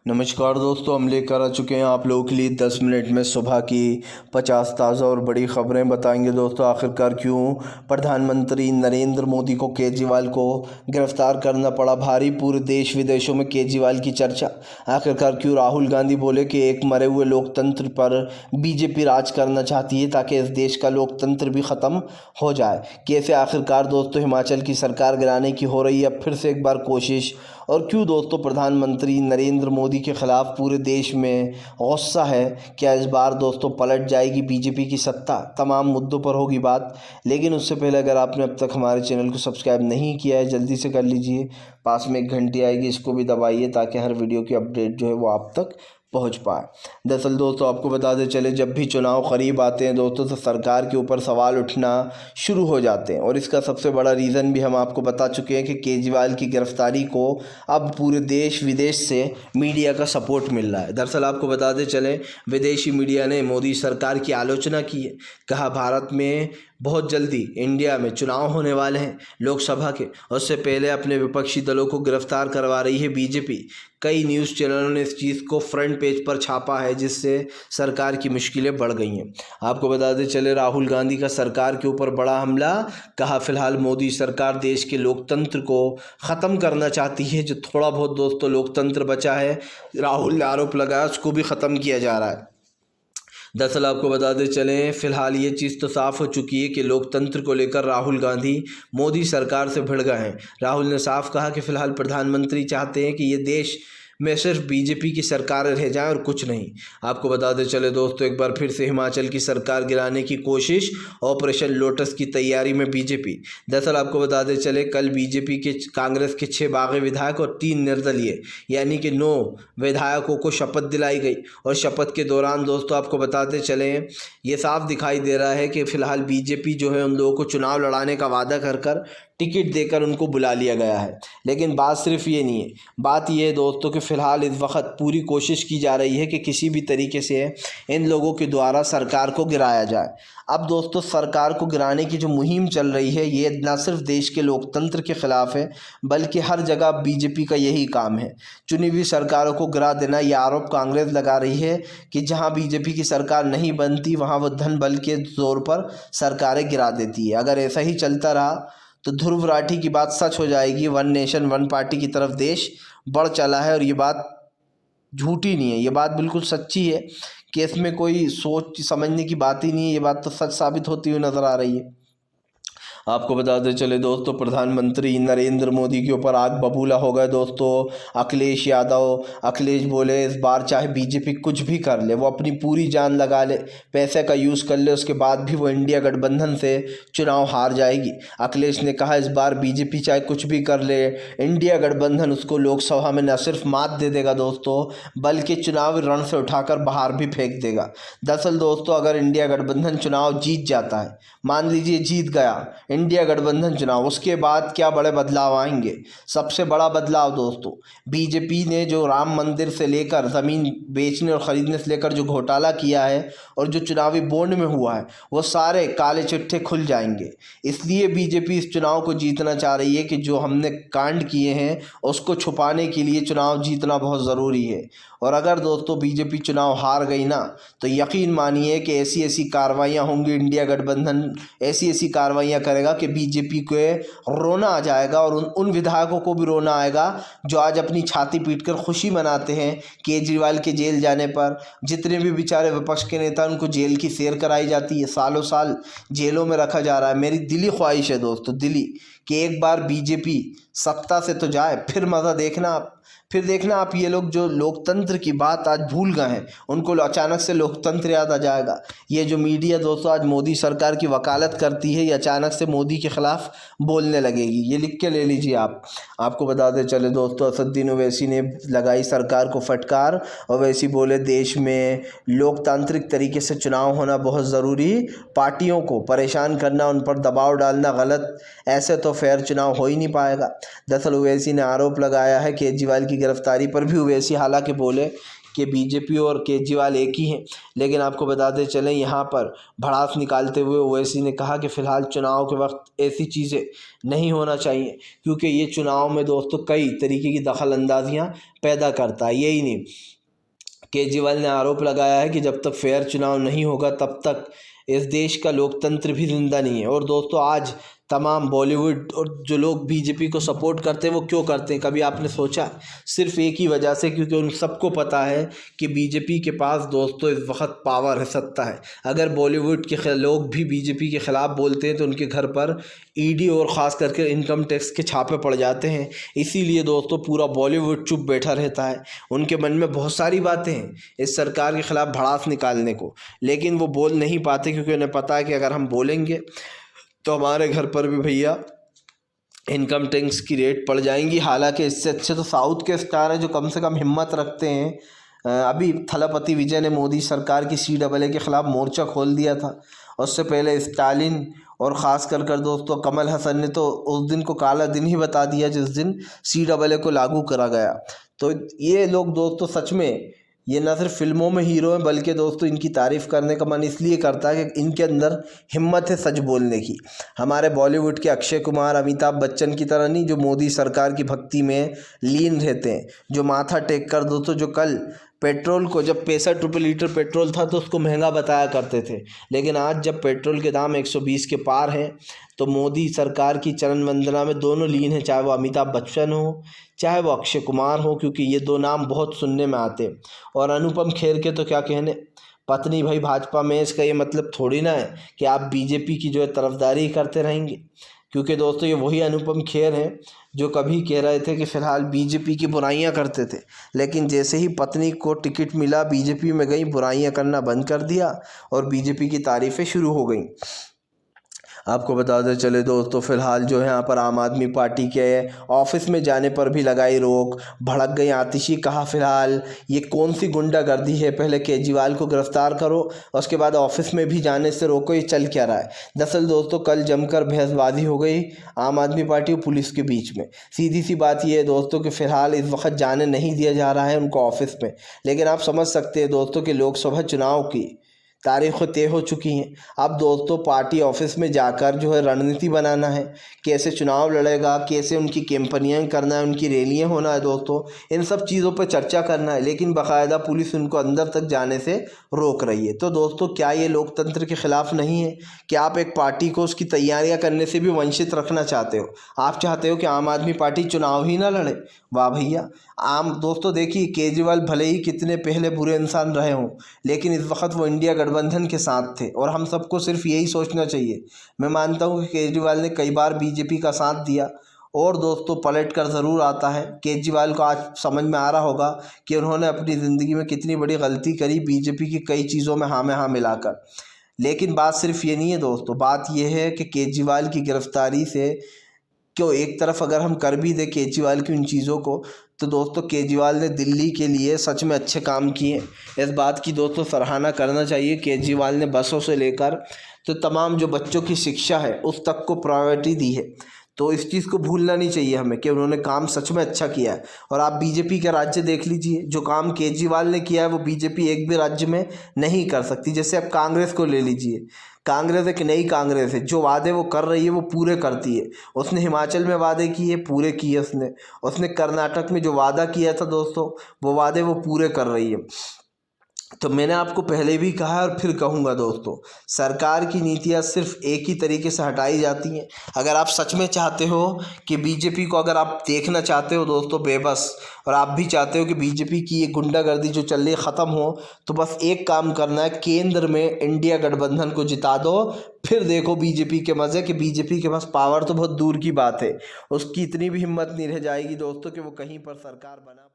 नमस्कार दोस्तों, हम लेकर आ चुके हैं आप लोगों के लिए 10 मिनट में सुबह की 50 ताज़ा और बड़ी खबरें बताएंगे। दोस्तों, आखिरकार क्यों प्रधानमंत्री नरेंद्र मोदी को केजरीवाल को गिरफ्तार करना पड़ा, भारी पूरे देश विदेशों में केजरीवाल की चर्चा। आखिरकार क्यों राहुल गांधी बोले कि एक मरे हुए लोकतंत्र पर बीजेपी राज करना चाहती है ताकि इस देश का लोकतंत्र भी ख़त्म हो जाए। कैसे आखिरकार दोस्तों हिमाचल की सरकार गिराने की हो रही है अब फिर से एक बार कोशिश, और क्यों दोस्तों प्रधानमंत्री नरेंद्र मोदी के ख़िलाफ़ पूरे देश में गुस्सा है। क्या इस बार दोस्तों पलट जाएगी बीजेपी की सत्ता, तमाम मुद्दों पर होगी बात। लेकिन उससे पहले अगर आपने अब तक हमारे चैनल को सब्सक्राइब नहीं किया है जल्दी से कर लीजिए। पास में एक घंटी आएगी, इसको भी दबाइए ताकि हर वीडियो की अपडेट जो है वो आप तक पहुंच पाए। दरअसल दोस्तों आपको बताते चले, जब भी चुनाव करीब आते हैं दोस्तों तो सरकार के ऊपर सवाल उठना शुरू हो जाते हैं, और इसका सबसे बड़ा रीज़न भी हम आपको बता चुके हैं कि केजरीवाल की गिरफ्तारी को अब पूरे देश विदेश से मीडिया का सपोर्ट मिल रहा है। दरअसल आपको बताते चले, विदेशी मीडिया ने मोदी सरकार की आलोचना की है। कहा भारत में बहुत जल्दी इंडिया में चुनाव होने वाले हैं लोकसभा के, उससे पहले अपने विपक्षी दलों को गिरफ्तार करवा रही है बीजेपी। कई न्यूज़ चैनलों ने इस चीज़ को फ्रंट पेज पर छापा है, जिससे सरकार की मुश्किलें बढ़ गई हैं। आपको बताते चले, राहुल गांधी का सरकार के ऊपर बड़ा हमला। कहा फिलहाल मोदी सरकार देश के लोकतंत्र को ख़त्म करना चाहती है। जो थोड़ा बहुत दोस्तों लोकतंत्र बचा है, राहुल ने आरोप लगाया, उसको भी ख़त्म किया जा रहा है। दरअसल आपको बताते चलें, फिलहाल ये चीज़ तो साफ़ हो चुकी है कि लोकतंत्र को लेकर राहुल गांधी मोदी सरकार से भिड़ गए हैं। राहुल ने साफ कहा कि फ़िलहाल प्रधानमंत्री चाहते हैं कि ये देश में सिर्फ बीजेपी की सरकार रह जाए और कुछ नहीं। आपको बताते चले दोस्तों, एक बार फिर से हिमाचल की सरकार गिराने की कोशिश, ऑपरेशन लोटस की तैयारी में बीजेपी। दरअसल आपको बताते चले, कल बीजेपी के कांग्रेस के 6 बागी विधायक और 3 निर्दलीय यानी कि 9 विधायकों को शपथ दिलाई गई। और शपथ के दौरान दोस्तों आपको बताते चले, ये साफ दिखाई दे रहा है कि फ़िलहाल बीजेपी जो है उन लोगों को चुनाव लड़ाने का वादा कर टिकट देकर उनको बुला लिया गया है। लेकिन बात सिर्फ ये नहीं है, बात ये है दोस्तों कि फ़िलहाल इस वक्त पूरी कोशिश की जा रही है कि किसी भी तरीके से इन लोगों के द्वारा सरकार को गिराया जाए। अब दोस्तों सरकार को गिराने की जो मुहिम चल रही है, ये न सिर्फ देश के लोकतंत्र के ख़िलाफ़ है बल्कि हर जगह बीजेपी का यही काम है, चुनी हुई सरकारों को गिरा देना। यह आरोप कांग्रेस लगा रही है कि जहाँ बीजेपी की सरकार नहीं बनती वहाँ वो धन बल के ज़ोर पर सरकारें गिरा देती है। अगर ऐसा ही चलता रहा तो ध्रुव राठी की बात सच हो जाएगी। वन नेशन वन पार्टी की तरफ देश बढ़ चला है, और ये बात झूठी नहीं है, ये बात बिल्कुल सच्ची है कि इसमें कोई सोच समझने की बात ही नहीं है। ये बात तो सच साबित होती हुई नज़र आ रही है। आपको बताते चले दोस्तों, प्रधानमंत्री नरेंद्र मोदी के ऊपर आग बबूला हो गए दोस्तों अखिलेश यादव। अखिलेश बोले इस बार चाहे बीजेपी कुछ भी कर ले, वो अपनी पूरी जान लगा ले, पैसे का यूज़ कर ले, उसके बाद भी वो इंडिया गठबंधन से चुनाव हार जाएगी। अखिलेश ने कहा इस बार बीजेपी चाहे कुछ भी कर ले, इंडिया गठबंधन उसको लोकसभा में न सिर्फ मात दे देगा दोस्तों बल्कि चुनावी रण से उठाकर बाहर भी फेंक देगा। दरअसल दोस्तों अगर इंडिया गठबंधन चुनाव जीत जाता है, मान लीजिए जीत गया इंडिया गठबंधन चुनाव, उसके बाद क्या बड़े बदलाव आएंगे। सबसे बड़ा बदलाव दोस्तों, बीजेपी ने जो राम मंदिर से लेकर ज़मीन बेचने और ख़रीदने से लेकर जो घोटाला किया है और जो चुनावी बॉन्ड में हुआ है, वो सारे काले चिट्ठे खुल जाएंगे। इसलिए बीजेपी इस चुनाव को जीतना चाह रही है कि जो हमने कांड किए हैं उसको छुपाने के लिए चुनाव जीतना बहुत ज़रूरी है। और अगर दोस्तों बीजेपी चुनाव हार गई ना, तो यकीन मानिए कि ऐसी ऐसी कार्रवाइयाँ होंगी, इंडिया गठबंधन ऐसी ऐसी कार्रवाइयाँ करेगा कि बीजेपी को रोना आ जाएगा, और उन विधायकों को भी रोना आएगा जो आज अपनी छाती पीटकर खुशी मनाते हैं केजरीवाल के जेल जाने पर। जितने भी बेचारे विपक्ष के नेता उनको जेल की सैर कराई जाती है, सालों साल जेलों में रखा जा रहा है। मेरी दिली ख्वाहिश है दोस्तों, दिली, कि एक बार बीजेपी सत्ता से तो जाए, फिर मज़ा देखना आप, फिर देखना आप ये लोग जो लोकतंत्र की बात आज भूल गए हैं उनको अचानक से लोकतंत्र याद आ जाएगा। ये जो मीडिया दोस्तों आज मोदी सरकार की वकालत करती है, ये अचानक से मोदी के ख़िलाफ़ बोलने लगेगी। ये लिख के ले लीजिए आप। आपको बताते चले दोस्तों, असदुद्दीन ओवैसी ने लगाई सरकार को फटकार। ओवैसी बोले देश में लोकतांत्रिक तरीके से चुनाव होना बहुत ज़रूरी, पार्टियों को परेशान करना, उन पर दबाव डालना गलत, ऐसे तो फेयर चुनाव हो ही नहीं पाएगा। दरअसल ओवैसी ने आरोप लगाया है केजरीवाल की गिरफ्तारी पर भी। ओवैसी हालांकि बोले कि बीजेपी और केजरीवाल एक ही हैं। लेकिन आपको बताते चलें, यहाँ पर भड़ास निकालते हुए ओवैसी ने कहा कि फ़िलहाल चुनाव के वक्त ऐसी चीज़ें नहीं होना चाहिए, क्योंकि ये चुनाव में दोस्तों कई तरीके की दखल अंदाजियाँ पैदा करता है। यही नहीं, केजरीवाल ने आरोप लगाया है कि जब तक फेयर चुनाव नहीं होगा तब तक इस देश का लोकतंत्र भी जिंदा नहीं है। और दोस्तों, आज तमाम बॉलीवुड और जो लोग बीजेपी को सपोर्ट करते हैं वो क्यों करते हैं, कभी आपने सोचा? सिर्फ एक ही वजह से, क्योंकि उन सबको पता है कि बीजेपी के पास दोस्तों इस वक्त पावर है, सत्ता है। अगर बॉलीवुड के लोग भी बीजेपी के ख़िलाफ़ बोलते हैं तो उनके घर पर ईडी और ख़ास करके इनकम टैक्स के छापे पड़ जाते हैं। इसीलिए दोस्तों पूरा बॉलीवुड चुप बैठा रहता है। उनके मन में बहुत सारी बातें हैं इस सरकार के ख़िलाफ़ भड़ास निकालने को, लेकिन वो बोल नहीं पाते, क्योंकि उन्हें पता है कि अगर हम बोलेंगे तो हमारे घर पर भी भैया इनकम टैक्स की रेट पड़ जाएंगी। हालांकि इससे अच्छे तो साउथ के स्टार हैं जो कम से कम हिम्मत रखते हैं। अभी थलपति विजय ने मोदी सरकार की CAA के ख़िलाफ़ मोर्चा खोल दिया था। उससे पहले स्टालिन और ख़ास कर दोस्तों कमल हसन ने तो उस दिन को काला दिन ही बता दिया जिस दिन CAA को लागू करा गया। तो ये लोग दोस्तों सच में, ये ना सिर्फ फिल्मों में हीरो हैं, बल्कि दोस्तों इनकी तारीफ़ करने का मन इसलिए करता है कि इनके अंदर हिम्मत है सच बोलने की। हमारे बॉलीवुड के अक्षय कुमार, अमिताभ बच्चन की तरह नहीं, जो मोदी सरकार की भक्ति में लीन रहते हैं, जो माथा टेक कर दोस्तों, जो कल पेट्रोल को, जब 65 रुपये लीटर पेट्रोल था तो उसको महंगा बताया करते थे, लेकिन आज जब पेट्रोल के दाम 120 के पार हैं तो मोदी सरकार की चरण वंदना में दोनों लीन हैं, चाहे वो अमिताभ बच्चन हो चाहे वो अक्षय कुमार हो, क्योंकि ये दो नाम बहुत सुनने में आते। और अनुपम खेर के तो क्या कहने, पत्नी भाई भाजपा में, इसका ये मतलब थोड़ी ना है कि आप बीजेपी की जो है तरफदारी करते रहेंगे, क्योंकि दोस्तों ये वही अनुपम खेर हैं जो कभी कह रहे थे कि फ़िलहाल बीजेपी की बुराइयां करते थे, लेकिन जैसे ही पत्नी को टिकट मिला बीजेपी में गई, बुराइयां करना बंद कर दिया और बीजेपी की तारीफ़ें शुरू हो गई। आपको बताते चले दोस्तों, फ़िलहाल जो है यहाँ पर आम आदमी पार्टी के ऑफिस में जाने पर भी लगाई रोक, भड़क गई आतिशी। कहा फ़िलहाल ये कौन सी गुंडागर्दी है, पहले केजरीवाल को गिरफ्तार करो, उसके बाद ऑफिस में भी जाने से रोको, ये चल क्या रहा है। दरअसल दोस्तों कल जमकर बहसबाजी हो गई आम आदमी पार्टी और पुलिस के बीच में। सीधी सी बात यह है दोस्तों कि फ़िलहाल इस वक्त जाने नहीं दिया जा रहा है उनको ऑफिस में, लेकिन आप समझ सकते हैं दोस्तों कि लोकसभा चुनाव की तारीख़ तय हो चुकी हैं। अब दोस्तों पार्टी ऑफिस में जाकर जो है रणनीति बनाना है, कैसे चुनाव लड़ेगा, कैसे उनकी कैंपेनिंग करना है, उनकी रैलियां होना है दोस्तों, इन सब चीज़ों पर चर्चा करना है, लेकिन बाकायदा पुलिस उनको अंदर तक जाने से रोक रही है। तो दोस्तों क्या ये लोकतंत्र के ख़िलाफ़ नहीं है कि आप एक पार्टी को उसकी तैयारियाँ करने से भी वंचित रखना चाहते हो? आप चाहते हो कि आम आदमी पार्टी चुनाव ही ना लड़े? वाह भैया। दोस्तों देखिए, केजरीवाल भले ही कितने पहले बुरे इंसान रहे हों, लेकिन इस वक्त वो इंडिया गठबंधन के साथ थे और हम सबको सिर्फ यही सोचना चाहिए। मैं मानता हूँ कि केजरीवाल ने कई बार बीजेपी का साथ दिया और दोस्तों पलट कर ज़रूर आता है। केजरीवाल को आज समझ में आ रहा होगा कि उन्होंने अपनी ज़िंदगी में कितनी बड़ी गलती करी बीजेपी की कई चीज़ों में हाँ मिलाकर। लेकिन बात सिर्फ ये नहीं है दोस्तों, बात यह है कि केजरीवाल की गिरफ्तारी से क्यों एक तरफ अगर हम कर भी दें केजरीवाल की उन चीज़ों को, तो दोस्तों केजरीवाल ने दिल्ली के लिए सच में अच्छे काम किए। इस बात की दोस्तों सराहना करना चाहिए। केजरीवाल ने बसों से लेकर तो तमाम जो बच्चों की शिक्षा है उस तक को प्रायोरिटी दी है। तो इस चीज़ को भूलना नहीं चाहिए हमें कि उन्होंने काम सच में अच्छा किया है। और आप बीजेपी के राज्य देख लीजिए, जो काम केजरीवाल ने किया है वो बीजेपी एक भी राज्य में नहीं कर सकती। जैसे आप कांग्रेस को ले लीजिए, कांग्रेस एक नई कांग्रेस है, जो वादे वो कर रही है वो पूरे करती है। उसने हिमाचल में वादे किए, पूरे किए उसने कर्नाटक में जो वादा किया था दोस्तों, वो वादे वो पूरे कर रही है। तो मैंने आपको पहले भी कहा और फिर कहूँगा दोस्तों, सरकार की नीतियाँ सिर्फ एक ही तरीके से हटाई जाती हैं। अगर आप सच में चाहते हो कि बीजेपी को अगर आप देखना चाहते हो दोस्तों बेबस, और आप भी चाहते हो कि बीजेपी की ये गुंडागर्दी जो चल रही ख़त्म हो, तो बस एक काम करना है, केंद्र में इंडिया गठबंधन को जिता दो, फिर देखो बीजेपी के मज़े। कि बीजेपी के पास पावर तो बहुत दूर की बात है, उसकी इतनी भी हिम्मत नहीं रह जाएगी दोस्तों कि वो कहीं पर सरकार बना